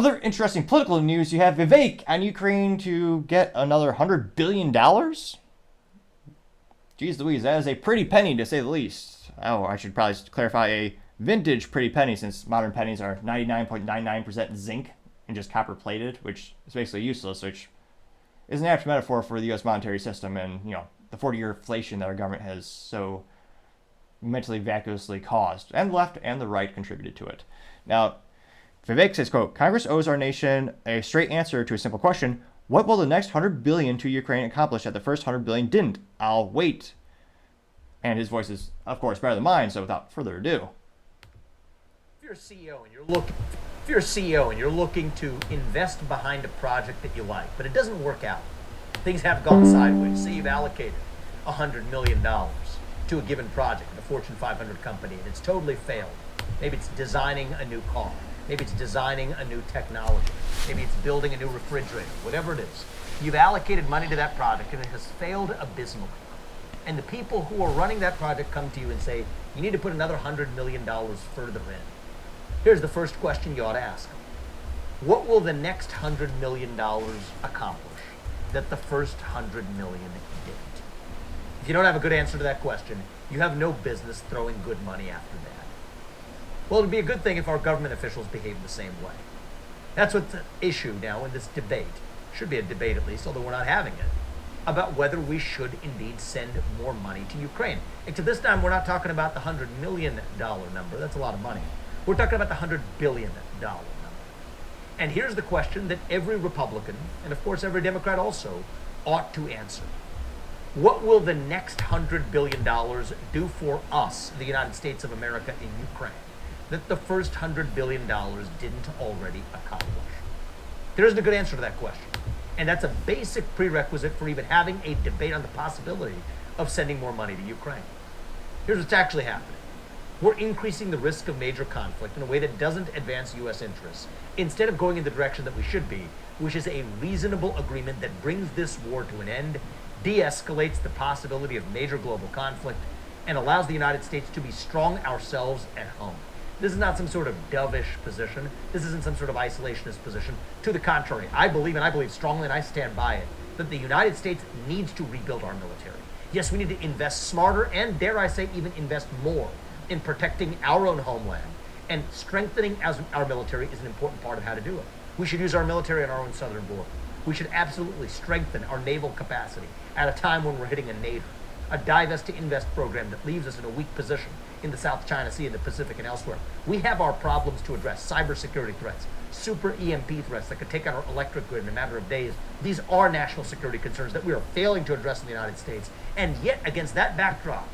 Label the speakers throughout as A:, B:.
A: Other interesting political news, you have Vivek on Ukraine to get another $100 billion. Jeez Louise, that is a pretty penny to say the least. Oh, I should probably clarify a vintage pretty penny, since modern pennies are 99.99% zinc and just copper plated, which is basically useless, which is an apt metaphor for the U.S. monetary system and, the 40-year inflation that our government has so mentally vacuously caused, and the left and the right contributed to it. Now, Vivek says, quote, Congress owes our nation a straight answer to a simple question. What will the next $100 billion to Ukraine accomplish that the first $100 billion didn't? I'll wait. And his voice is, of course, better than mine, so without further ado.
B: If you're a CEO and you're looking to invest behind a project that you like, but it doesn't work out, things have gone sideways. Say you've allocated $100 million to a given project, a Fortune 500 company, and it's totally failed. Maybe it's designing a new car. Maybe it's designing a new technology. Maybe it's building a new refrigerator. Whatever it is, you've allocated money to that project and it has failed abysmally. And the people who are running that project come to you and say, you need to put another $100 million further in. Here's the first question you ought to ask them. What will the next $100 million accomplish that the first $100 million didn't? If you don't have a good answer to that question, you have no business throwing good money after that. Well, it would be a good thing if our government officials behaved the same way. That's what's the issue now in this debate. Should be a debate at least, although we're not having it, about whether we should indeed send more money to Ukraine. Except this time we're not talking about the $100 million number. That's a lot of money. We're talking about the $100 billion number. And here's the question that every Republican, and of course every Democrat also, ought to answer. What will the next $100 billion do for us, the United States of America, in Ukraine, that the first $100 billion didn't already accomplish? There isn't a good answer to that question. And that's a basic prerequisite for even having a debate on the possibility of sending more money to Ukraine. Here's what's actually happening. We're increasing the risk of major conflict in a way that doesn't advance U.S. interests, instead of going in the direction that we should be, which is a reasonable agreement that brings this war to an end, de-escalates the possibility of major global conflict, and allows the United States to be strong ourselves at home. This is not some sort of dovish position. This isn't some sort of isolationist position. To the contrary, I believe strongly, and I stand by it, that the United States needs to rebuild our military. Yes, we need to invest smarter and, dare I say, even invest more in protecting our own homeland, and strengthening our military is an important part of how to do it. We should use our military on our own southern border. We should absolutely strengthen our naval capacity at a time when we're hitting a nadir, a divest to invest program that leaves us in a weak position in the South China Sea, in the Pacific, and elsewhere. We have our problems to address: cybersecurity threats, super EMP threats that could take out our electric grid in a matter of days. These are national security concerns that we are failing to address in the United States. And yet, against that backdrop,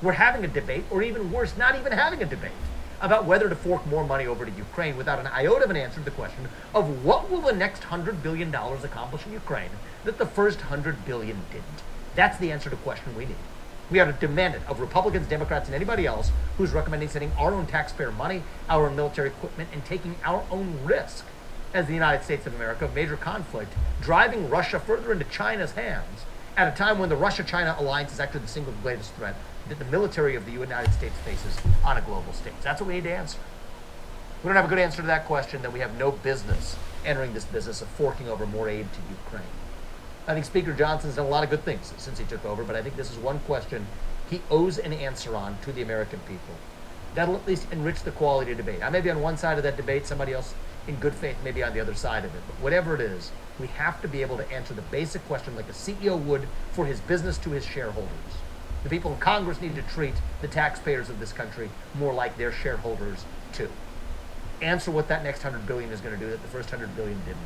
B: we're having a debate, or even worse, not even having a debate, about whether to fork more money over to Ukraine without an iota of an answer to the question of what will the next $100 billion accomplish in Ukraine that the first $100 billion didn't. That's the answer to the question we need. We ought to demand it of Republicans, Democrats, and anybody else who's recommending sending our own taxpayer money, our own military equipment, and taking our own risk as the United States of America of major conflict, driving Russia further into China's hands at a time when the Russia-China alliance is actually the single greatest threat that the military of the United States faces on a global stage. That's what we need to answer. We don't have a good answer to that question, then we have no business entering this business of forking over more aid to Ukraine. I think Speaker Johnson's done a lot of good things since he took over, but I think this is one question he owes an answer on to the American people. That'll at least enrich the quality of debate. I may be on one side of that debate, somebody else in good faith may be on the other side of it, but whatever it is, we have to be able to answer the basic question like a CEO would for his business to his shareholders. The people in Congress need to treat the taxpayers of this country more like their shareholders too. Answer what that next $100 billion is going to do that the first $100 billion didn't.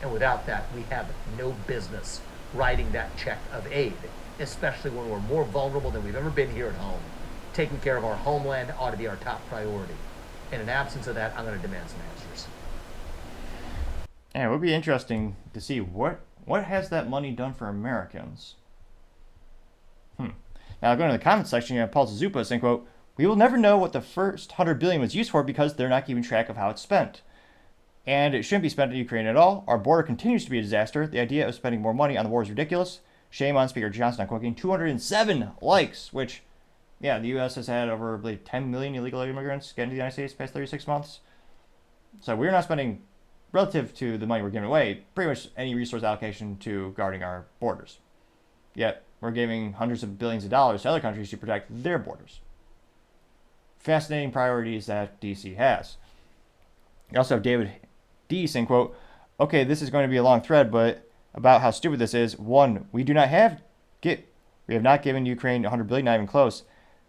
B: And without that, we have no business writing that check of aid, especially when we're more vulnerable than we've ever been here at home. Taking care of our homeland ought to be our top priority. And in absence of that, I'm going to demand some answers.
A: And it would be interesting to see what has that money done for Americans. Now, going to the comment section, you have Paul Zupa saying, quote, we will never know what the first $100 billion was used for because they're not keeping track of how it's spent. And it shouldn't be spent in Ukraine at all. Our border continues to be a disaster. The idea of spending more money on the war is ridiculous. Shame on Speaker Johnson. I'm quoting 207 likes, which, yeah, the U.S. has had over, I believe, 10 million illegal immigrants get into the United States the past 36 months. So we're not spending relative to the money we're giving away, pretty much any resource allocation to guarding our borders. Yet, we're giving hundreds of billions of dollars to other countries to protect their borders. Fascinating priorities that DC has. You also have David D saying, quote, okay, this is going to be a long thread, but about how stupid this is. One, we have not given Ukraine $100 billion, not even close.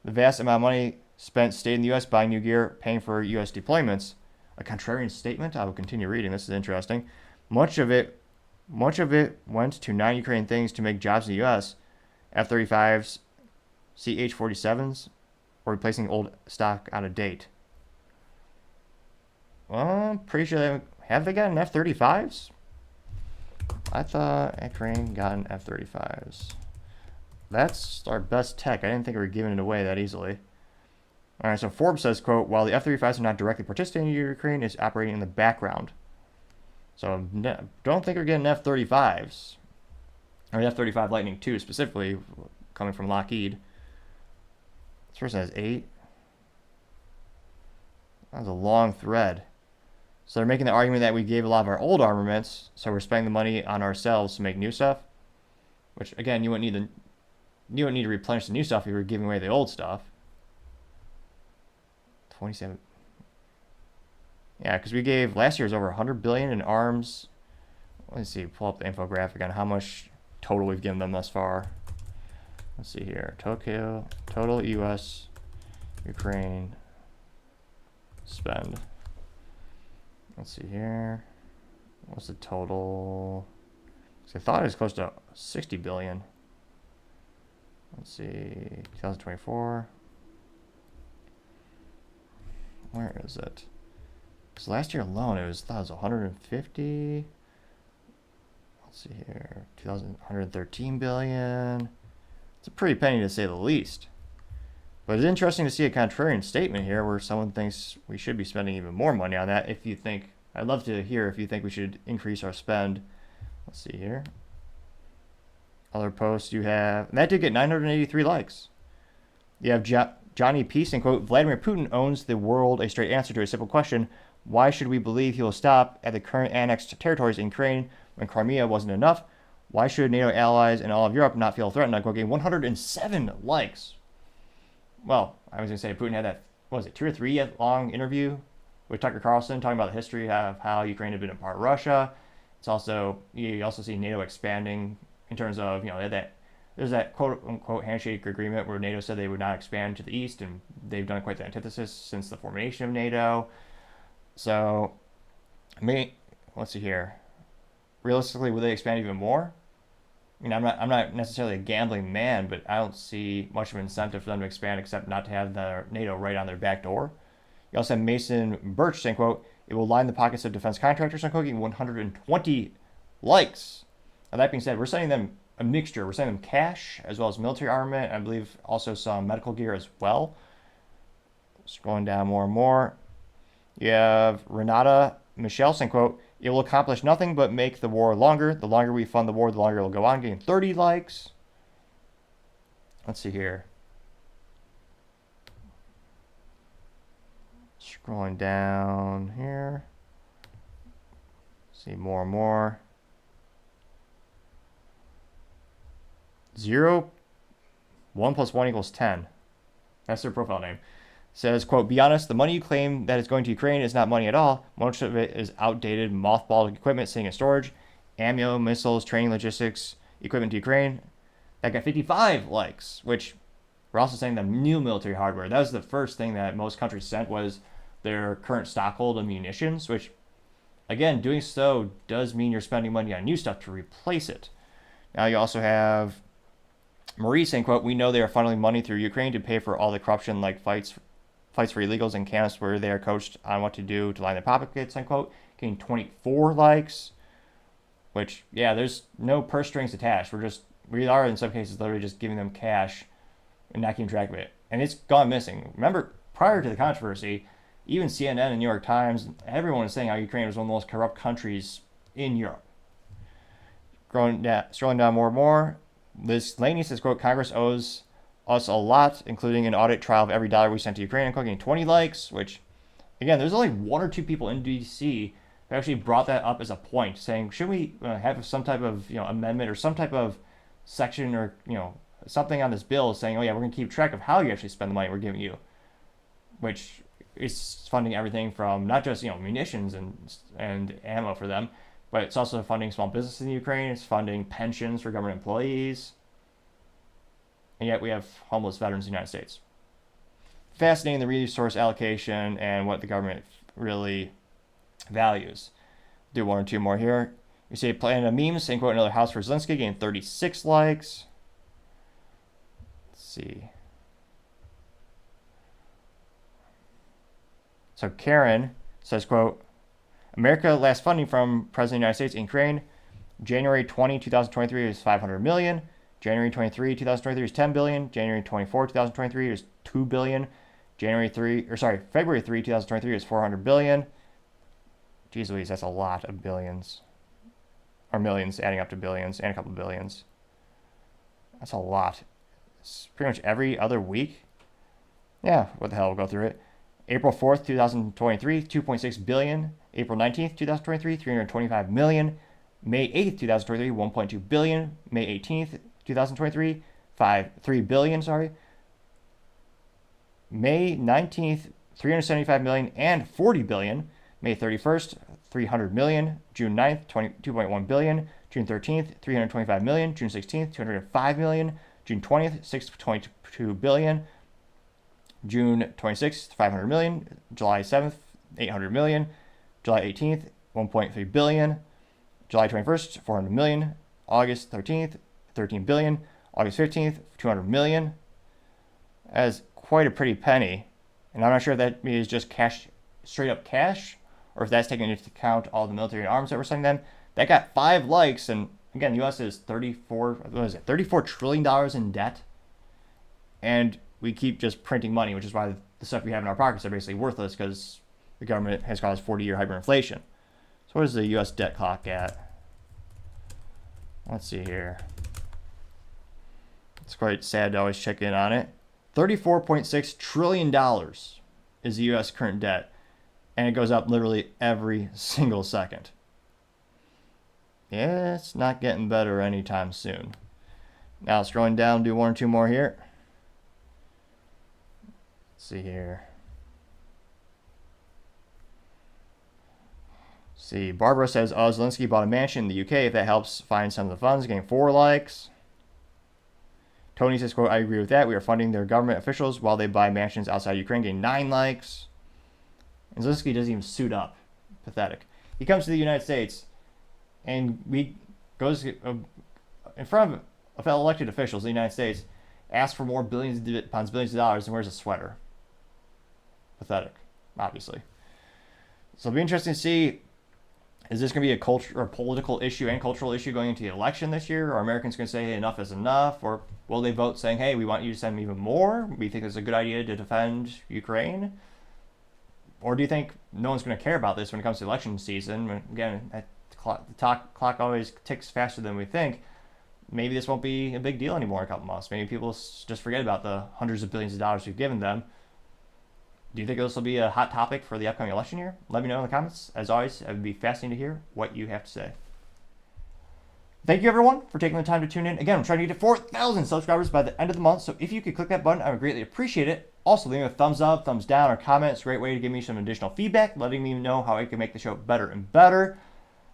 A: The vast amount of money spent stayed in the U.S. buying new gear, paying for U.S. deployments. A contrarian statement. I will continue reading. This is interesting. Much of it went to non-Ukrainian things to make jobs in the U.S. F-35s, CH-47s, or replacing old stock out of date. Well, I'm pretty sure have they gotten F-35s? I thought Ukraine gotten F-35s. That's our best tech. I didn't think we were giving it away that easily. All right, so Forbes says, quote, while the F-35s are not directly participating in Ukraine, it's operating in the background. So don't think we're getting F-35s. Or the F-35 Lightning II specifically, coming from Lockheed. This person has 8. That was a long thread. So they're making the argument that we gave a lot of our old armaments, so we're spending the money on ourselves to make new stuff. Which, again, you wouldn't need to replenish the new stuff if you were giving away the old stuff. 27. Yeah, because we gave last year's over $100 billion in arms. Let's see, pull up the infographic on how much total we've given them thus far. Let's see here. Total U.S. Ukraine spend. Let's see here. What's the total? So I thought it was close to 60 billion. Let's see, 2024. Where is it? Because last year alone, I thought it was 150. Let's see here, 113 billion. It's a pretty penny to say the least. But it's interesting to see a contrarian statement here where someone thinks we should be spending even more money on that. If you think, I'd love to hear if you think we should increase our spend. Let's see here. Other posts you have, and that did get 983 likes. You have Johnny P saying, quote, Vladimir Putin owns the world a straight answer to a simple question. Why should we believe he will stop at the current annexed territories in Ukraine when Crimea wasn't enough? Why should NATO allies and all of Europe not feel threatened? I'm getting 107 likes. Well, I was going to say Putin had that, what was it, 2 or 3 long interview with Tucker Carlson talking about the history of how Ukraine had been a part of Russia. It's also, you also see NATO expanding in terms of, there's that quote unquote handshake agreement where NATO said they would not expand to the east, and they've done quite the antithesis since the formation of NATO. So, let's see here. Realistically, will they expand even more? I mean, I'm not necessarily a gambling man, but I don't see much of an incentive for them to expand except not to have their NATO right on their back door. You also have Mason Birch saying, quote, it will line the pockets of defense contractors, unquote, getting 120 likes. Now, that being said, we're sending them a mixture. We're sending them cash as well as military armament. I believe also some medical gear as well. Scrolling down more and more. You have Renata Michelle saying, quote, it will accomplish nothing but make the war longer. The longer we fund the war, the longer it will go on, getting 30 likes. Let's see here. Scrolling down here. See more and more. 1 + 1 = 10. That's their profile name. Says, quote, be honest, the money you claim that is going to Ukraine is not money at all. Most of it is outdated, mothballed equipment sitting in storage, ammo, missiles, training, logistics, equipment to Ukraine. That got 55 likes, which we're also saying the new military hardware. That was the first thing that most countries sent was their current stockhold of munitions, which, again, doing so does mean you're spending money on new stuff to replace it. Now you also have Marie saying, quote, we know they are funneling money through Ukraine to pay for all the corruption like fights for illegals in camps where they are coached on what to do to line their pockets, unquote. Getting 24 likes, which, yeah, there's no purse strings attached. We are in some cases literally just giving them cash and not keeping track of it. And it's gone missing. Remember, prior to the controversy, even CNN and New York Times, everyone was saying how Ukraine was one of the most corrupt countries in Europe. Scrolling down more and more, Liz Laney says, quote, Congress owes us a lot, including an audit trial of every dollar we sent to Ukraine, and getting 20 likes, which, again, there's only 1 or 2 people in D.C. they actually brought that up as a point, saying, should we have some type of amendment or some type of section or something on this bill saying, oh yeah, we're going to keep track of how you actually spend the money we're giving you, which is funding everything from not just munitions and ammo for them, but it's also funding small businesses in Ukraine. It's funding pensions for government employees, and yet we have homeless veterans in the United States. Fascinating, the resource allocation and what the government really values. Do one or two more here. You see Planet of Memes saying, quote, another house for Zelensky, getting 36 likes. Let's see. So Karen says, quote, America last funding from President of the United States in Ukraine, January 20, 2023 is 500 million. January 23, 2023 is 10 billion. January 24, 2023 is 2 billion. February 3, 2023 is 400 billion. Jeez Louise, that's a lot of billions. Or millions adding up to billions and a couple of billions. That's a lot. It's pretty much every other week. Yeah, what the hell, we'll go through it. April 4th, 2023, 2.6 billion. April 19th, 2023, 325 million. May 8th, 2023, 1.2 billion. May 18th, 2023, 3 billion, sorry. May 19th, 375 million and 40 billion. May 31st, 300 million. June 9th, 2.1 billion. June 13th, 325 million. June 16th, 205 million. June 20th, 6.2 billion. June 26th, 500 million. July 7th, 800 million. July 18th, 1.3 billion. July 21st, 400 million. August 13th, 13 billion. August 15th, 200 million. As quite a pretty penny. And I'm not sure if that is just cash, straight up cash, or if that's taking into account all the military and arms that we're sending them. That got 5 likes, and again, the U.S. is $34 trillion in debt, and we keep just printing money, which is why the stuff we have in our pockets are basically worthless because the government has caused 40-year hyperinflation. So what is the U.S. debt clock at? Let's see here. It's quite sad to always check in on it. $34.6 trillion is the U.S. current debt, and it goes up literally every single second. Yeah, it's not getting better anytime soon. Now, scrolling down, do one or two more here. Let's see here. See, Barbara says, Zelensky bought a mansion in the UK. If that helps find some of the funds, getting 4 likes. Tony says, quote, I agree with that. We are funding their government officials while they buy mansions outside Ukraine, getting 9 likes. And Zelensky doesn't even suit up. Pathetic. He comes to the United States and goes in front of elected officials in the United States, asks for more billions of dollars, and wears a sweater. Pathetic, obviously. So it'll be interesting to see, is this going to be a culture or political issue and cultural issue going into the election this year? Are Americans going to say, hey, enough is enough? Or will they vote saying, hey, we want you to send even more? We think it's a good idea to defend Ukraine? Or do you think no one's going to care about this when it comes to election season? Again, the clock always ticks faster than we think. Maybe this won't be a big deal anymore in a couple months. Maybe people just forget about the hundreds of billions of dollars we've given them. Do you think this will be a hot topic for the upcoming election year? Let me know in the comments. As always, it would be fascinating to hear what you have to say. Thank you, everyone, for taking the time to tune in. Again, I'm trying to get to 4,000 subscribers by the end of the month, so if you could click that button, I would greatly appreciate it. Also, leave me a thumbs up, thumbs down, or comment. It's a great way to give me some additional feedback, letting me know how I can make the show better and better.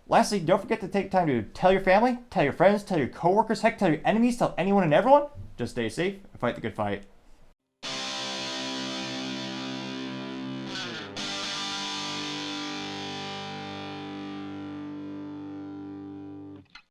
A: Lastly, don't forget to take time to tell your family, tell your friends, tell your coworkers, heck, tell your enemies, tell anyone and everyone. Just stay safe and fight the good fight.